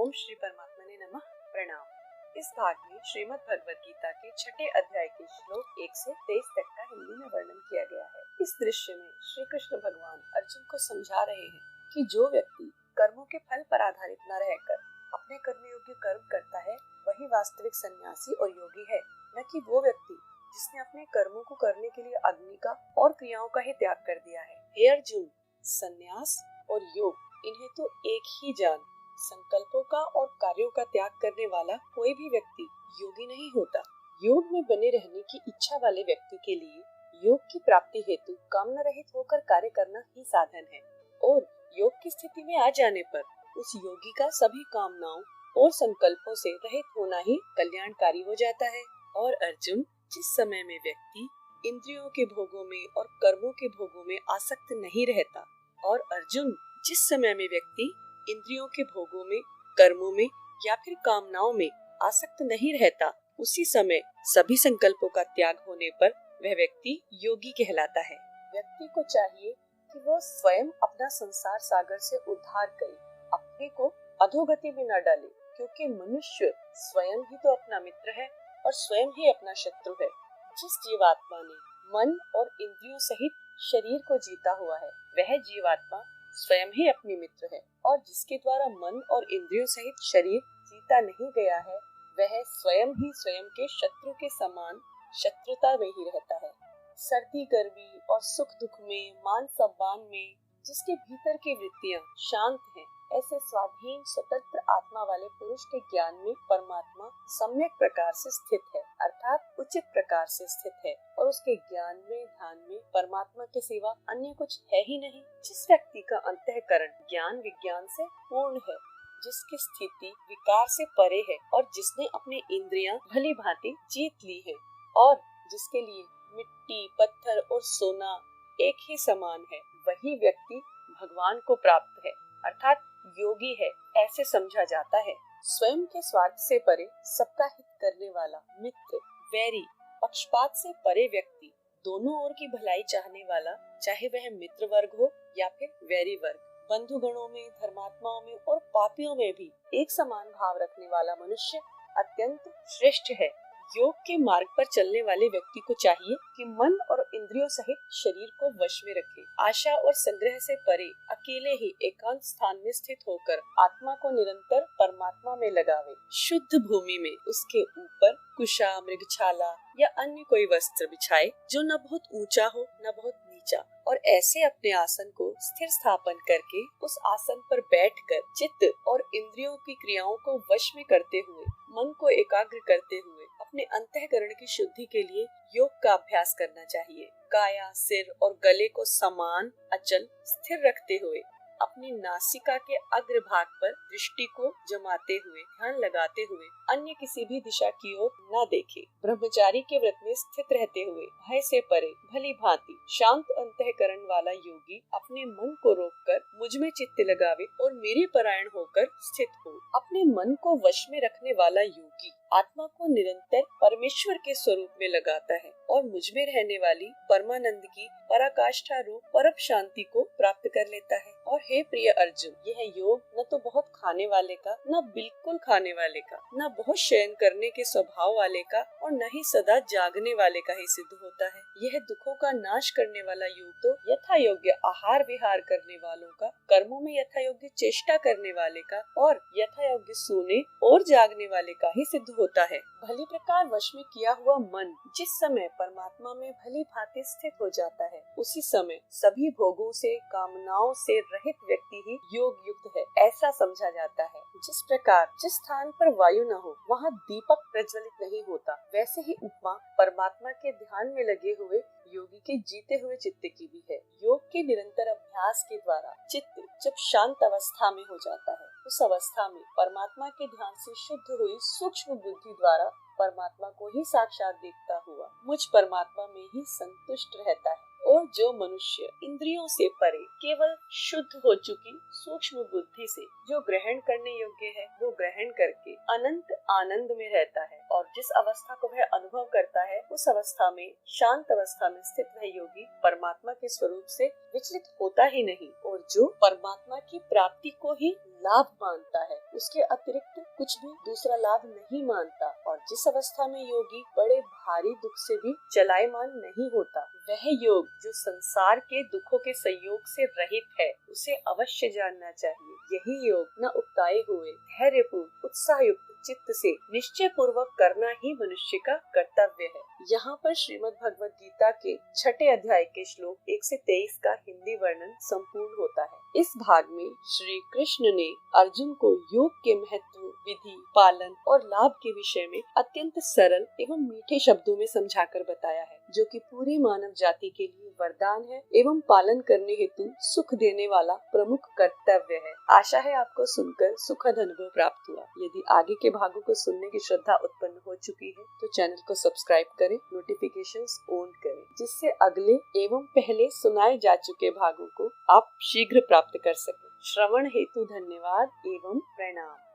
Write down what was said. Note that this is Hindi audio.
ओम श्री परमात्मा ने नमः। प्रणाम। इस भाग में श्रीमद् भगवद गीता के 6 अध्याय के श्लोक 1 से 23 तक का हिंदी में वर्णन किया गया है। इस दृश्य में श्री कृष्ण भगवान अर्जुन को समझा रहे हैं कि जो व्यक्ति कर्मों के फल पर आधारित न रहकर अपने कर्म योग्य कर्म करता है वही वास्तविक सन्यासी और योगी है, न कि वो व्यक्ति जिसने अपने कर्मों को करने के लिए अग्नि का और क्रियाओं का ही त्याग कर दिया है। हे अर्जुन, सन्यास और योग इन्हें तो एक ही जान। संकल्पों का और कार्यों का त्याग करने वाला कोई भी व्यक्ति योगी नहीं होता। योग में बने रहने की इच्छा वाले व्यक्ति के लिए योग की प्राप्ति हेतु कामना रहित होकर कार्य करना ही साधन है, और योग की स्थिति में आ जाने पर उस योगी का सभी कामनाओं और संकल्पों से रहित होना ही कल्याणकारी हो जाता है। और अर्जुन, जिस समय में व्यक्ति इंद्रियों के भोगों में और कर्मों के भोगों में आसक्त नहीं रहता, और अर्जुन, जिस समय में व्यक्ति इंद्रियों के भोगों में, कर्मों में या फिर कामनाओं में आसक्त नहीं रहता, उसी समय सभी संकल्पों का त्याग होने पर वह व्यक्ति योगी कहलाता है। व्यक्ति को चाहिए कि वह स्वयं अपना संसार सागर से उद्धार करे, अपने को अधोगति में न डाले, क्योंकि मनुष्य स्वयं ही तो अपना मित्र है और स्वयं ही अपना शत्रु है। जिस जीवात्मा ने मन और इंद्रियों सहित शरीर को जीता हुआ है, वह जीवात्मा स्वयं ही अपनी मित्र है, और जिसके द्वारा मन और इंद्रियों सहित शरीर जीता नहीं गया है, वह स्वयं ही स्वयं के शत्रु के समान शत्रुता में ही रहता है। सर्दी गर्मी और सुख दुख में, मान सम्मान में जिसके भीतर की वृत्तियां शांत हैं, ऐसे स्वाधीन स्वतंत्र आत्मा वाले पुरुष के ज्ञान में परमात्मा सम्यक प्रकार से स्थित है, अर्थात उचित प्रकार से स्थित है, और उसके ज्ञान में, ध्यान में परमात्मा के सिवा अन्य कुछ है ही नहीं। जिस व्यक्ति का अंतःकरण ज्ञान विज्ञान से पूर्ण है, जिसकी स्थिति विकार से परे है, और जिसने अपनी इंद्रियां भली भांति जीत ली है, और जिसके लिए मिट्टी, पत्थर और सोना एक ही समान है, वही व्यक्ति भगवान को प्राप्त है, अर्थात योगी है, ऐसे समझा जाता है। स्वयं के स्वार्थ से परे सबका हित करने वाला मित्र, वैरी, पक्षपात से परे व्यक्ति, दोनों ओर की भलाई चाहने वाला, चाहे वह मित्र वर्ग हो या फिर वैरी वर्ग, बंधुगणों में, धर्मात्माओं में और पापियों में भी एक समान भाव रखने वाला मनुष्य अत्यंत श्रेष्ठ है। योग के मार्ग पर चलने वाले व्यक्ति को चाहिए कि मन और इंद्रियों सहित शरीर को वश में रखे, आशा और संग्रह से परे अकेले ही एकांत स्थान में स्थित होकर आत्मा को निरंतर परमात्मा में लगावे। शुद्ध भूमि में उसके ऊपर कुशा, मृगछाला या अन्य कोई वस्त्र बिछाए जो न बहुत ऊंचा हो न बहुत नीचा, और ऐसे अपने आसन को स्थिर स्थापन करके उस आसन पर बैठकर चित्त और इंद्रियों की क्रियाओं को वश में करते हुए, मन को एकाग्र करते हुए अपने अंतःकरण की शुद्धि के लिए योग का अभ्यास करना चाहिए। काया, सिर और गले को समान, अचल, स्थिर रखते हुए अपनी नासिका के अग्र भाग पर दृष्टि को जमाते हुए, ध्यान लगाते हुए अन्य किसी भी दिशा की ओर न देखे। ब्रह्मचारी के व्रत में स्थित रहते हुए भय से परे भली भांति शांत अंतःकरण वाला योगी अपने मन को रोककर मुझ में चित्त लगावे और मेरे परायण होकर स्थित हो। अपने मन को वश में रखने वाला योगी आत्मा को निरंतर परमेश्वर के स्वरूप में लगाता है और मुझ में रहने वाली परमानंद की पराकाष्ठा रूप परम शांति को प्राप्त कर लेता है। और हे प्रिय अर्जुन, यह योग न तो बहुत खाने वाले का, न बिल्कुल खाने वाले का, न बहुत शयन करने के स्वभाव वाले का, और न ही सदा जागने वाले का ही सिद्ध होता है। यह दुखों का नाश करने वाला योग तो यथा योग्य आहार विहार करने वालों का, कर्मों में यथा योग्य चेष्टा करने वाले का और यथा योग्य सोने और जागने वाले का ही सिद्ध होता है। भली प्रकार वश में किया हुआ मन जिस समय परमात्मा में भली भांति स्थित हो जाता है, उसी समय सभी भोगों से, कामनाओं से रहित व्यक्ति ही योग युक्त है, ऐसा समझा जाता है। जिस प्रकार जिस स्थान पर वायु न हो वहाँ दीपक प्रज्वलित नहीं होता, वैसे ही उपमा परमात्मा के ध्यान में लगे हुए योगी के जीते हुए चित्त की भी है। योग के निरंतर अभ्यास के द्वारा चित्त जब शांत अवस्था में हो जाता है, उस अवस्था में परमात्मा के ध्यान से शुद्ध हुई सूक्ष्म बुद्धि द्वारा परमात्मा को ही साक्षात देखता हुआ मुझ परमात्मा में ही संतुष्ट रहता है। और जो मनुष्य इंद्रियों से परे केवल शुद्ध हो चुकी सूक्ष्म बुद्धि से जो ग्रहण करने योग्य है वो ग्रहण करके अनंत आनंद में रहता है, और जिस अवस्था को वह अनुभव करता है उस अवस्था में, शांत अवस्था में स्थित वह योगी परमात्मा के स्वरूप से विचलित होता ही नहीं, और जो परमात्मा की प्राप्ति को ही लाभ मानता है, उसके अतिरिक्त कुछ भी दूसरा लाभ नहीं मानता। और जिस अवस्था में योगी बड़े भारी दुख से भी चलायमान नहीं होता, वह योग जो संसार के दुखों के संयोग से रहित है, उसे अवश्य जानना चाहिए। यही योग न उकताए हुए धैर्यपूर्ण उत्साहयुक्त चित्त से निश्चय पूर्वक करना ही मनुष्य का कर्तव्य है। यहाँ पर श्रीमद् भगवद गीता के 6 अध्याय के श्लोक 1 से 23 का हिंदी वर्णन संपूर्ण होता है। इस भाग में श्री कृष्ण ने अर्जुन को योग के महत्व, विधि, पालन और लाभ के विषय में अत्यंत सरल एवं मीठे शब्दों में समझाकर बताया है, जो कि पूरी मानव जाति के लिए वरदान है एवं पालन करने हेतु सुख देने वाला प्रमुख कर्तव्य है। आशा है आपको सुनकर सुखद अनुभव प्राप्त हुआ। यदि आगे के भागों को सुनने की श्रद्धा उत्पन्न हो चुकी है तो चैनल को सब्सक्राइब करें, नोटिफिकेशंस ऑन करें, जिससे अगले एवं पहले सुनाए जा चुके भागों को आप शीघ्र प्राप्त कर सकें। श्रवण हेतु धन्यवाद एवं प्रणाम।